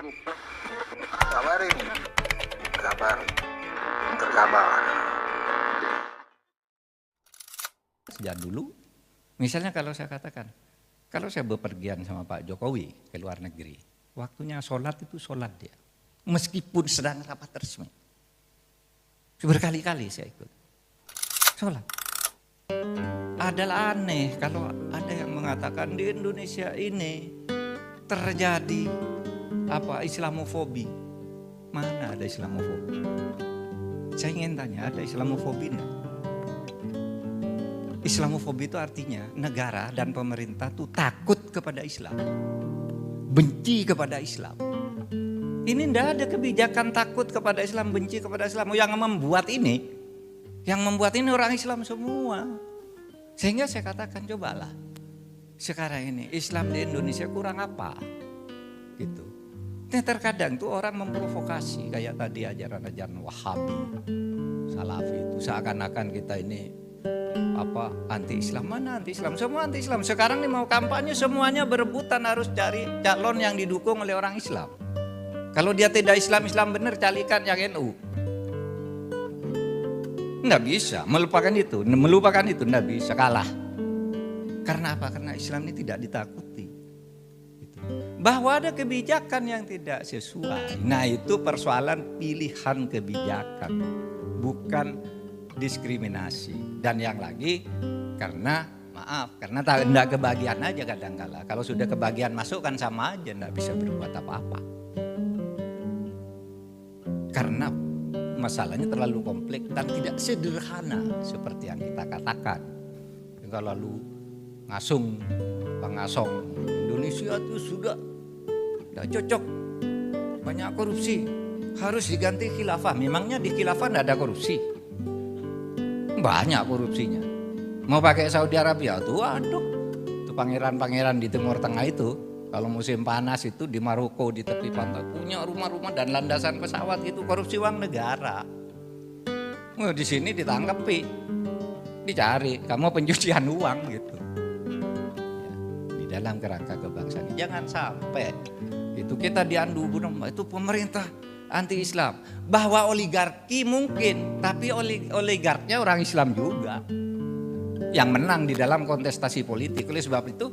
Kabar ini, kabar terkabar. Sejak dulu, misalnya kalau saya katakan, kalau saya bepergian sama Pak Jokowi ke luar negeri, waktunya sholat itu sholat dia. Meskipun sedang rapat resmi. Berkali-kali saya ikut. Sholat. Adalah aneh kalau ada yang mengatakan di Indonesia ini terjadi Islamofobi. Mana ada Islamofobi? Saya ingin tanya, ada Islamofobi enggak? Islamofobi itu artinya negara dan pemerintah tuh takut kepada Islam. Benci kepada Islam. Ini enggak ada kebijakan takut kepada Islam, benci kepada Islam. Yang membuat ini orang Islam semua. Sehingga saya katakan, cobalah sekarang ini Islam di Indonesia kurang apa? Gitu. Nah, terkadang tuh orang memprovokasi kayak tadi ajaran-ajaran Wahabi, Salafi itu seakan-akan kita ini anti Islam. Mana anti Islam? Semua anti Islam. Sekarang nih mau kampanye semuanya berebutan harus cari calon yang didukung oleh orang Islam. Kalau dia tidak Islam benar, carikan yang NU. Nggak bisa melupakan itu nggak bisa, kalah. Karena apa? Karena Islam ini tidak ditakuti. Bahwa ada kebijakan yang tidak sesuai. Nah, itu persoalan pilihan kebijakan, bukan diskriminasi. Dan yang lagi karena tidak kebagian aja kadang-kala. Kalau sudah kebagian masuk kan sama aja, nggak bisa berbuat apa-apa. Karena masalahnya terlalu kompleks dan tidak sederhana seperti yang kita katakan. Kalau lalu ngasong Indonesia itu sudah tidak cocok, banyak korupsi, harus diganti khilafah. Memangnya di khilafah tidak ada korupsi? Banyak korupsinya. Mau pakai Saudi Arabia tuh, itu pangeran-pangeran di Timur Tengah itu, kalau musim panas itu di Maroko di tepi pantai punya rumah-rumah dan landasan pesawat, itu korupsi uang negara. Di sini ditangkepi, dicari, kamu pencucian uang gitu. Ya, di dalam kerangka kebangsaan jangan sampai itu kita diandu itu pemerintah anti Islam. Bahwa oligarki mungkin, tapi oligarknya orang Islam juga yang menang di dalam kontestasi politik. Oleh sebab itu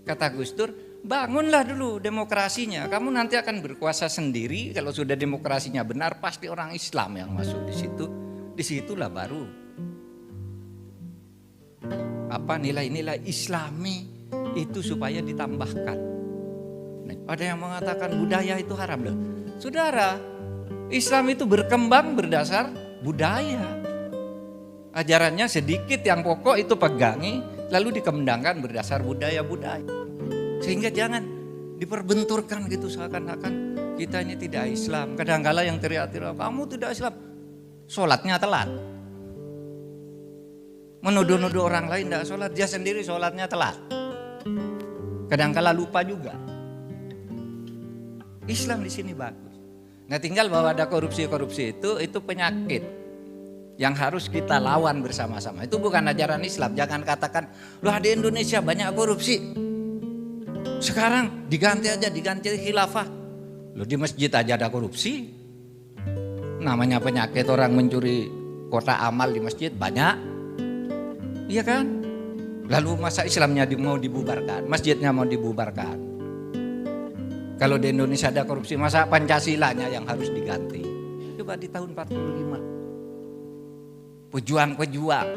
kata Gus Dur, bangunlah dulu demokrasinya. Kamu nanti akan berkuasa sendiri. Kalau sudah demokrasinya benar, pasti orang Islam yang masuk di situ. Disitulah baru nilai-nilai Islami itu supaya ditambahkan. Nah, ada yang mengatakan budaya itu haram loh. Saudara, Islam itu berkembang berdasar budaya. Ajarannya sedikit yang pokok itu pegangi, lalu dikembangkan berdasar budaya-budaya. Sehingga jangan diperbenturkan gitu seakan-akan kita ini tidak Islam. Kadang-kala yang teriak-teriak, kamu tidak Islam, sholatnya telat. Menuduh-nuduh orang lain tidak sholat, dia sendiri sholatnya telat. Kadang-kala lupa juga. Islam di sini bagus. Nah, tinggal bahwa ada korupsi itu penyakit yang harus kita lawan bersama-sama. Itu bukan ajaran Islam. Jangan katakan, loh di Indonesia banyak korupsi. Sekarang diganti khilafah. Loh di masjid aja ada korupsi. Namanya penyakit orang mencuri kotak amal di masjid banyak. Iya kan? Lalu masa Islamnya mau dibubarkan, masjidnya mau dibubarkan. Kalau di Indonesia ada korupsi, masa Pancasilanya yang harus diganti? Coba di tahun 45. Pejuang-pejuang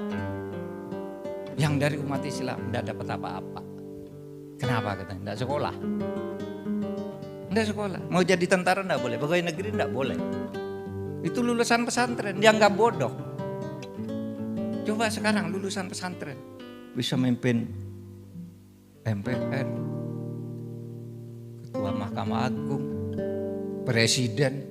yang dari umat Islam tidak dapat apa-apa. Kenapa katanya? Tidak sekolah. Tidak sekolah. Mau jadi tentara tidak boleh, pegawai negeri tidak boleh. Itu lulusan pesantren, dia nggak bodoh. Coba sekarang lulusan pesantren bisa memimpin MPR, Ketua Mahkamah Agung, Presiden,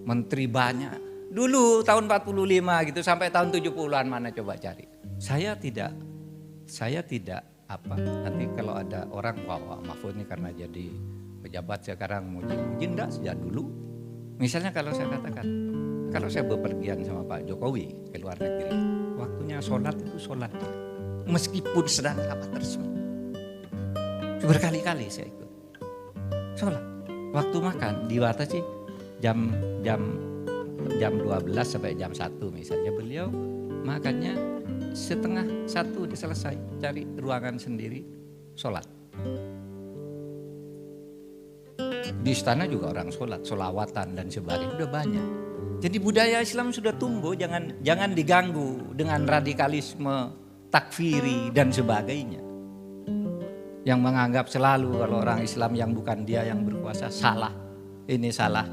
Menteri banyak. Dulu tahun 45 gitu sampai tahun 70-an mana coba cari. Saya tidak nanti kalau ada orang wah Mahfud ini karena jadi pejabat sekarang muji enggak, sejak dulu. Misalnya kalau saya katakan, kalau saya bepergian sama Pak Jokowi ke luar negeri, waktunya sholat itu sholat dia. Meskipun sedang rapat resmi. Berkali-kali saya ikut sholat. waktu makan dibatasi jam 12 sampai jam 1 misalnya, beliau makannya setengah 1 udah selesai, cari ruangan sendiri sholat. Di istana juga orang sholat, sholawatan dan sebagainya udah banyak. Jadi budaya Islam sudah tumbuh, jangan diganggu dengan radikalisme, takfiri dan sebagainya. Yang menganggap selalu kalau orang Islam yang bukan dia yang berkuasa salah, ini salah.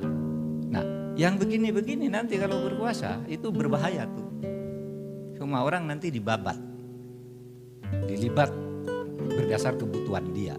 Nah, yang begini-begini nanti kalau berkuasa itu berbahaya tuh. Semua orang nanti dibabat, dilibat berdasar kebutuhan dia.